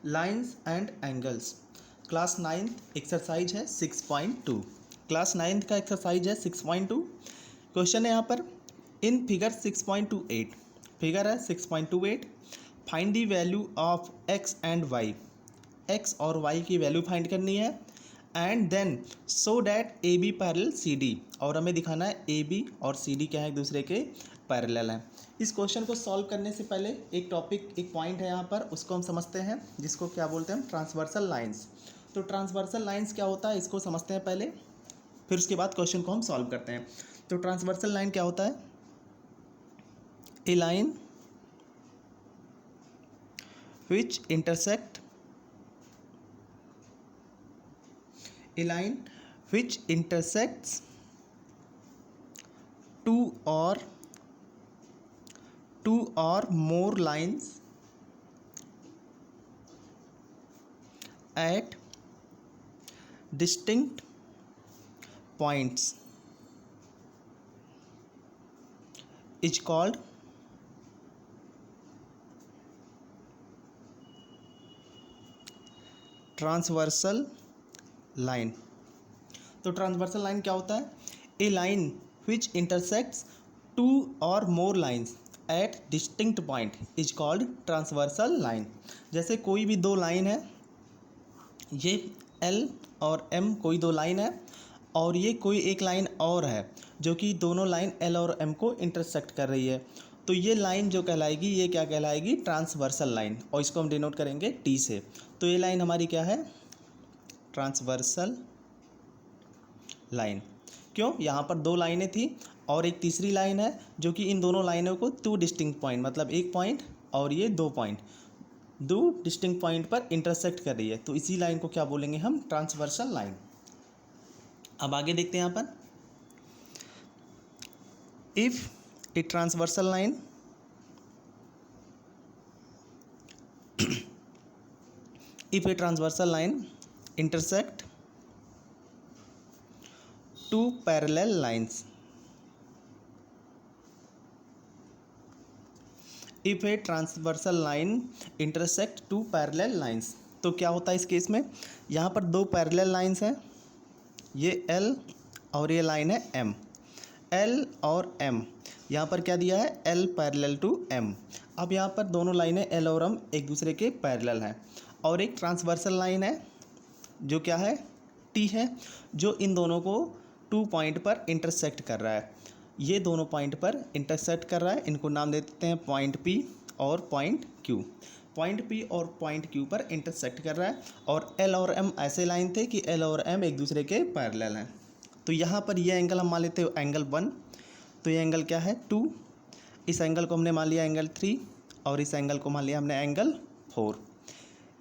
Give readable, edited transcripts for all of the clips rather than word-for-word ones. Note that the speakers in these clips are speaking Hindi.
Lines and angles. Class 9th exercise है 6.2। क्लास 9th का एक्सरसाइज है 6.2। क्वेश्चन है यहाँ पर इन फिगर 6.28, फिगर है 6.28, find the value of X and Y. X और वाई की वैल्यू फाइंड करनी है and then show that A B parallel C D, और हमें दिखाना है ए बी और सी डी क्या है, एक दूसरे के पैरेलल हैं। इस क्वेश्चन को सॉल्व करने से पहले एक टॉपिक, एक पॉइंट है यहाँ पर, उसको हम समझते हैं, जिसको क्या बोलते हैं, ट्रांसवर्सल लाइंस। तो ट्रांसवर्सल लाइंस क्या होता है, इसको समझते हैं पहले, फिर उसके बाद क्वेश्चन को हम सॉल्व करते हैं। तो ट्रांसवर्सल लाइन क्या होता है? A line which intersect, a line which intersects two or more lines at distinct points is called transversal line. तो ट्रांसवर्सल लाइन क्या होता है? A line which intersects to और more lines at distinct point is called transversal line. जैसे कोई भी दो लाइन है, ये एल और एम कोई दो लाइन है, और ये कोई एक लाइन और है जो कि दोनों लाइन एल और एम को इंटरसेक्ट कर रही है, तो ये लाइन जो कहलाएगी, ये क्या कहलाएगी? ट्रांसवर्सल लाइन, और इसको हम डिनोट करेंगे टी से। तो ये लाइन हमारी क्या है? Transversal line. क्यों? यहाँ पर दो लाइनें थी और एक तीसरी लाइन है जो कि इन दोनों लाइनों को टू डिस्टिंक्ट पॉइंट, मतलब एक पॉइंट और ये दो पॉइंट, दो डिस्टिंक्ट पॉइंट पर इंटरसेक्ट कर रही है, तो इसी लाइन को क्या बोलेंगे हम? Transversal line. अब आगे देखते हैं यहाँ पर, if a transversal line if a transversal line intersect two parallel lines, if a transversal line intersect two parallel lines, तो क्या होता है इस केस में? यहाँ पर दो पैरेलल लाइंस हैं, ये L और ये लाइन है M। L और M, यहाँ पर क्या दिया है? L parallel to M। अब यहाँ पर दोनों लाइनें L और M एक दूसरे के पैरेलल हैं, और एक ट्रांसवर्सल लाइन है जो क्या है? T है, जो इन दोनों को टू पॉइंट पर इंटरसेक्ट कर रहा है। ये दोनों पॉइंट पर इंटरसेक्ट कर रहा है, इनको नाम दे देते हैं पॉइंट P और पॉइंट Q। पॉइंट P और पॉइंट Q पर इंटरसेक्ट कर रहा है, और L और M ऐसे लाइन थे कि L और M एक दूसरे के पैरेलल हैं। तो यहाँ पर ये एंगल हम मान लेते हैं एंगल 1, तो ये एंगल क्या है? 2। इस एंगल को हमने मान लिया एंगल 3, और इस एंगल को मान लिया हमने एंगल 4।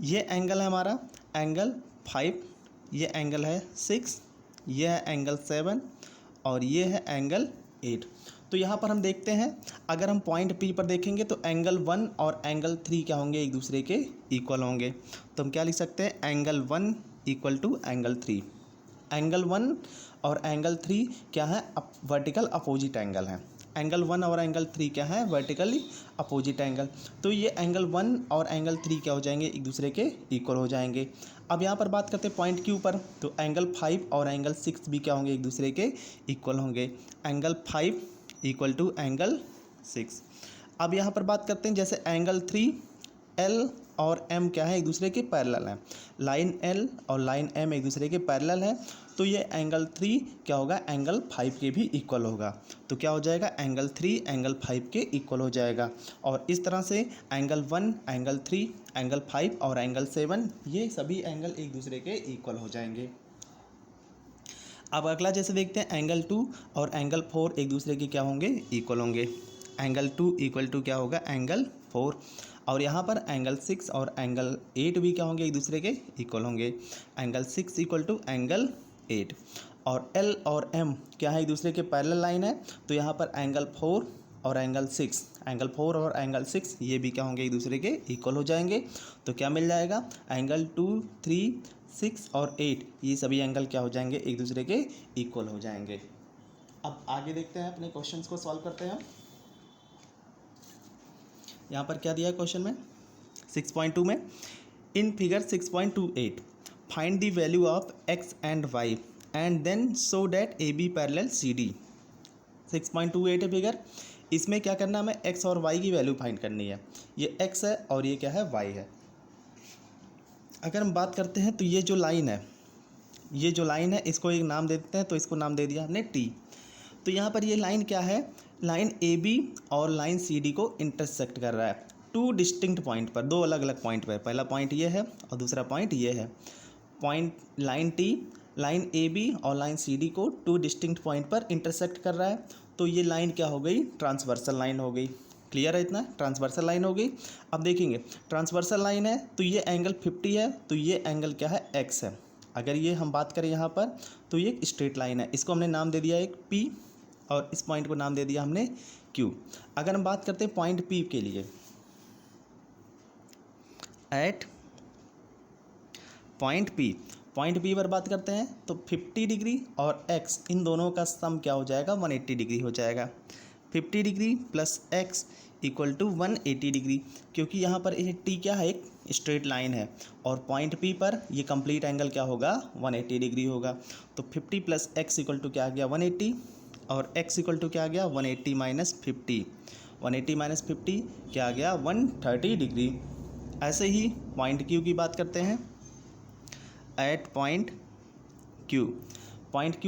ये एंगल है हमारा एंगल 5, ये एंगल है 6, ये है एंगल 7, और ये है एंगल 8। तो यहाँ पर हम देखते हैं, अगर हम पॉइंट P पर देखेंगे तो एंगल 1 और एंगल 3 क्या होंगे? एक दूसरे के इक्वल होंगे। तो हम क्या लिख सकते हैं? Angle 1 equal to angle 3। Angle 1 और एंगल 3 क्या है? वर्टिकल अपोजिट एंगल है। एंगल 1 और एंगल 3 क्या है? Vertically opposite angle. तो ये एंगल 1 और एंगल 3 क्या हो जाएंगे? एक दूसरे के इक्वल हो जाएंगे। अब यहाँ पर बात करते हैं पॉइंट Q पर, तो एंगल 5 और एंगल 6 भी क्या होंगे? एक दूसरे के इक्वल होंगे। Angle 5 equal to angle 6। अब यहाँ पर बात करते हैं, जैसे एंगल 3, L और M क्या है? एक दूसरे के पैरेलल हैं। लाइन L और लाइन M एक दूसरे के पैरेलल है, तो ये एंगल 3 क्या होगा? एंगल 5 के भी इक्वल होगा। तो क्या हो जाएगा? एंगल 3 एंगल 5 के इक्वल हो जाएगा। और इस तरह से एंगल 1, एंगल 3, एंगल 5 और एंगल 7, ये सभी एंगल एक दूसरे के इक्वल हो जाएंगे। अब अगला जैसे देखते हैं, एंगल 2 और एंगल 4 एक दूसरे के क्या होंगे? इक्वल होंगे। एंगल 2 इक्वल टू क्या होगा? एंगल 4। और यहाँ पर एंगल 6 और एंगल 8 भी क्या होंगे? एक दूसरे के इक्वल होंगे। Angle 6 equal to angle 8। और L और M क्या है? एक दूसरे के पैरेलल लाइन है, तो यहाँ पर एंगल 4 और एंगल 6, एंगल 4 और एंगल 6 ये भी क्या होंगे? एक दूसरे के इक्वल हो जाएंगे। तो क्या मिल जाएगा? एंगल 2, 3, 6 और 8 ये सभी एंगल क्या हो जाएंगे? एक दूसरे के इक्वल हो जाएंगे। अब आगे देखते हैं, अपने क्वेश्चंस को सॉल्व करते हैं। यहाँ पर क्या दिया है क्वेश्चन में? 6.2 में, in figure 6.28 find the value of x and y and then show that A B parallel C D. 6.28 है फिगर, इसमें क्या करना है, हमें x और y की वैल्यू फाइंड करनी है। ये x है और ये क्या है, y है। अगर हम बात करते हैं तो ये जो लाइन है इसको एक नाम दे देते हैं, तो इसको नाम दे दिया हमने t। तो यहाँ पर ये लाइन क्या है, लाइन ए बी और लाइन सी डी को इंटरसेक्ट कर रहा है टू डिस्टिंक्ट पॉइंट पर, दो अलग अलग पॉइंट पर। पहला पॉइंट ये है और दूसरा पॉइंट ये है। Point line T line A B और लाइन सी डी को टू डिस्टिंक्ट पॉइंट पर इंटरसेक्ट कर रहा है, तो ये लाइन क्या हो गई, ट्रांसवर्सल लाइन हो गई। क्लियर है इतना, ट्रांसवर्सल लाइन हो गई। अब देखेंगे ट्रांसवर्सल लाइन है तो ये एंगल 50 है, तो ये एंगल क्या है, एक्स है। अगर ये हम बात करें यहाँ पर तो ये एक स्ट्रेट लाइन है, इसको हमने नाम दे दिया एक पी और इस पॉइंट को नाम दे दिया हमने क्यू। अगर हम बात करते हैं पॉइंट पी के लिए, एट पॉइंट पी पर बात करते हैं तो 50 डिग्री और x इन दोनों का सम क्या हो जाएगा, 180 डिग्री हो जाएगा। 50 degree plus x equal to 180 degree, क्योंकि यहाँ पर ये t क्या है, एक स्ट्रेट लाइन है और पॉइंट p पर ये कंप्लीट एंगल क्या होगा, 180 डिग्री होगा। तो 50 प्लस x इक्वल टू क्या आ गया, 180, और x इक्वल टू क्या आ गया, 180 माइनस 50, 180 माइनस 50 क्या आ गया, 130 डिग्री। ऐसे ही पॉइंट Q की बात करते हैं, एट पॉइंट Q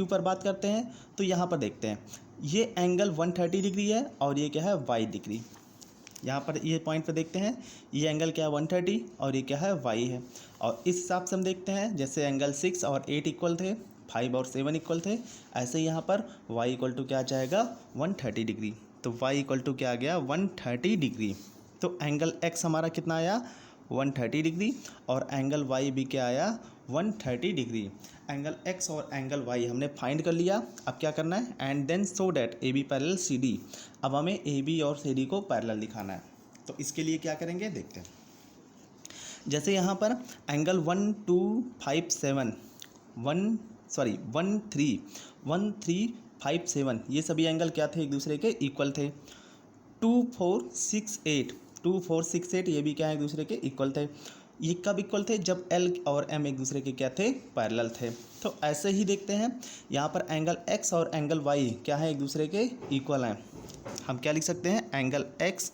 पर बात करते हैं तो यहाँ पर देखते हैं ये एंगल 130 डिग्री है और ये क्या है, y डिग्री। यहाँ पर ये पॉइंट पर देखते हैं ये एंगल क्या है, 130 और ये क्या है, y है। और इस हिसाब से हम देखते हैं जैसे एंगल 6 और 8 इक्वल थे, 5 और 7 इक्वल थे, ऐसे यहाँ पर y इक्वल टू क्या आ जाएगा, 130 डिग्री। तो y इक्वल टू क्या आ गया, 130 डिग्री। तो एंगल x हमारा कितना आया, 130 डिग्री, और एंगल y भी क्या आया, 130 डिग्री। एंगल x और एंगल y हमने फाइंड कर लिया। अब क्या करना है, and then show that A B parallel C D. अब हमें ए बी और सी डी को पैरेलल दिखाना है, तो इसके लिए क्या करेंगे देखते हैं। जैसे यहाँ पर एंगल 1357 ये सभी एंगल क्या थे, एक दूसरे के इक्वल थे। 2468 ये भी क्या है, एक दूसरे के इक्वल थे। ये कब इक्वल थे, जब L और M एक दूसरे के क्या थे, पैरेलल थे। तो ऐसे ही देखते हैं यहाँ पर एंगल X और एंगल Y क्या है, एक दूसरे के इक्वल हैं। हम क्या लिख सकते हैं, angle X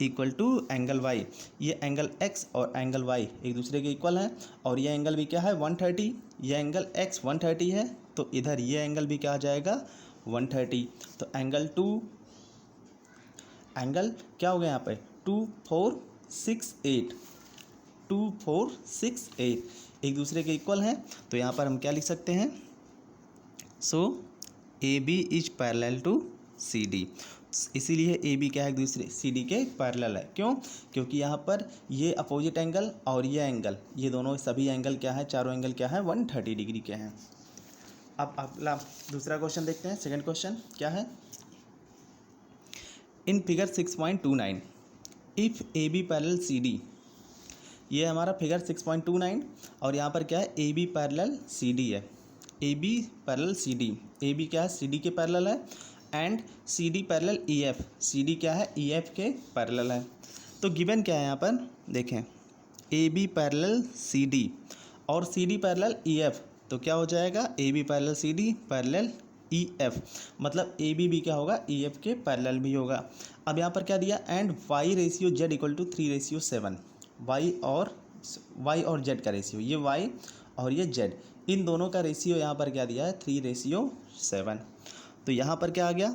equal to angle Y। ये एंगल X और एंगल Y एक दूसरे के इक्वल हैं, और ये एंगल भी क्या है, 130। ये एंगल X 130 है, तो इधर ये एंगल भी क्या आ जाएगा, 130। तो एंगल क्या हो गया यहाँ पे, 2468 एक दूसरे के इक्वल हैं। तो यहाँ पर हम क्या लिख सकते हैं, so A B is parallel to C D. इसीलिए ए बी क्या है, एक दूसरे सी डी के पैरेलल है। क्यों, क्योंकि यहाँ पर ये अपोजिट एंगल और ये एंगल, ये दोनों सभी एंगल क्या है, चारों एंगल क्या है, 130 डिग्री के हैं। अब अगला दूसरा क्वेश्चन देखते हैं। सेकंड क्वेश्चन क्या है, in figure 6.29 if A B parallel C D. ये हमारा फिगर 6.29 और यहाँ पर क्या है, A B parallel C D है। A B parallel C D, A B क्या है, सी डी के पैरेलल है, and C D parallel E F, C D क्या है, ई एफ के पैरेलल है। तो गिवन क्या है यहाँ पर देखें, A B parallel C D और C D parallel E F, तो क्या हो जाएगा, A B parallel C D parallel E F, मतलब ए बी भी क्या होगा, ई एफ के पैरेलल भी होगा। अब यहाँ पर क्या दिया, and Y ratio Z equal to 3:7। Y और जेड का रेशियो, ये वाई और ये जेड, इन दोनों का रेशियो यहाँ पर क्या दिया है, 3:7। तो यहाँ पर क्या आ गया,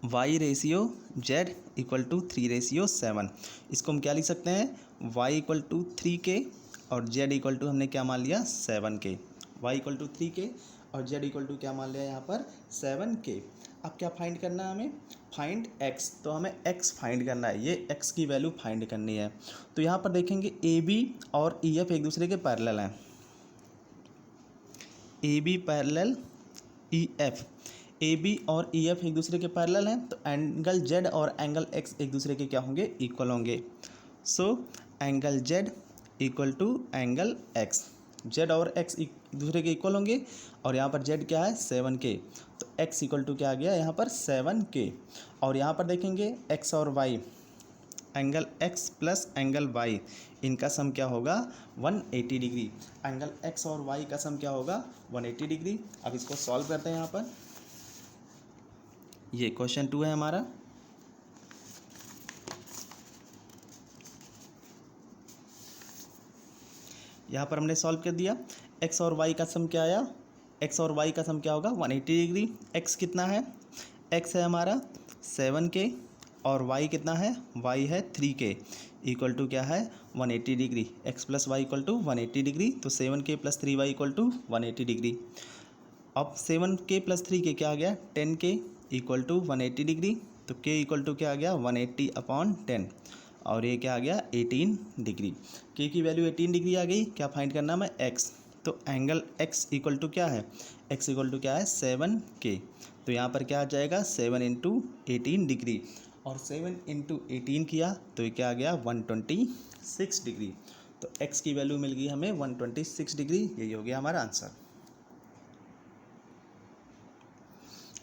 Y ratio Z equal to 3:7। इसको हम क्या लिख सकते हैं, वाई इक्वल टू 3K और जेड इक्वल टू हमने क्या मान लिया, 7K। Y equal to 3K और जेड इक्वल टू क्या मान लिया यहाँ पर, 7K। अब क्या फाइंड करना है हमें, फाइंड x। तो हमें x फाइंड करना है, ये x की वैल्यू फाइंड करनी है। तो यहाँ पर देखेंगे ए बी और ई एफ एक दूसरे के पैरेलल हैं, A B parallel E F, A B और ई एफ एक दूसरे के पैरेलल हैं, तो एंगल जेड और एंगल एक्स एक दूसरे के क्या होंगे, इक्वल होंगे। So angle Z equal to angle X, Z और एक्स एक दूसरे के इक्वल होंगे, और यहाँ पर जेड क्या है, 7K। तो x इक्वल टू क्या आ गया यहाँ पर, 7K। और यहाँ पर देखेंगे x और y, angle X plus angle Y, इनका सम क्या होगा 180 डिग्री। एंगल एक्स और वाई का सम क्या होगा 180 डिग्री। अब इसको सॉल्व करते हैं। यहाँ पर ये क्वेश्चन 2 है हमारा। यहाँ पर हमने सॉल्व कर दिया। एक्स और वाई का सम क्या आया, एक्स और वाई का सम क्या होगा 180 डिग्री। एक्स कितना है, एक्स है हमारा 7K और वाई कितना है, वाई है 3K, इक्वल टू क्या है 180 degree. X plus Y equal to 180 degree, तो 7K plus 3Y equal to 180 degree. अब 7K प्लस 3K क्या आ गया 10K इक्वल टू 180 डिग्री, तो K इक्वल टू क्या आ गया 180/10 और ये क्या आ गया 18 डिग्री। K की वैल्यू 18 डिग्री आ गई। क्या फाइंड करना है x, तो एंगल x इक्वल टू क्या है, x इक्वल टू क्या है 7K, तो यहाँ पर क्या आ जाएगा 7 × 18 डिग्री, और 7 × 18 किया तो ये क्या आ गया 126 डिग्री। तो x की वैल्यू मिल गई हमें 126 डिग्री। यही हो गया हमारा आंसर।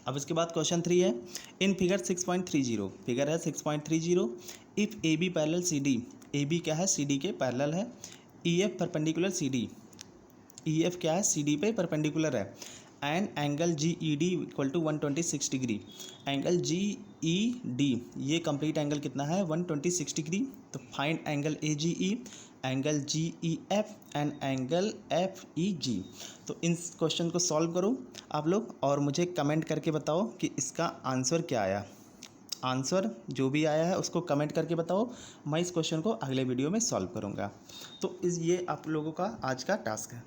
अब इसके बाद क्वेश्चन 3 है। इन फिगर 6.30, फिगर है 6.30, if A B parallel C D, A B क्या है सी डी के पैरेलल है, E F perpendicular C D, E F क्या है सी डी पे परपेंडिकुलर है, and angle G E D equal to 126 degree. Angle G E D ये कंप्लीट एंगल कितना है 126 डिग्री। तो find angle A G E, angle G E F and angle F E G. तो इन क्वेश्चन को सॉल्व करो आप लोग और मुझे कमेंट करके बताओ कि इसका आंसर क्या आया। आंसर जो भी आया है उसको कमेंट करके बताओ, मैं इस क्वेश्चन को अगले वीडियो में सॉल्व करूँगा। तो ये आप लोगों का आज का टास्क है।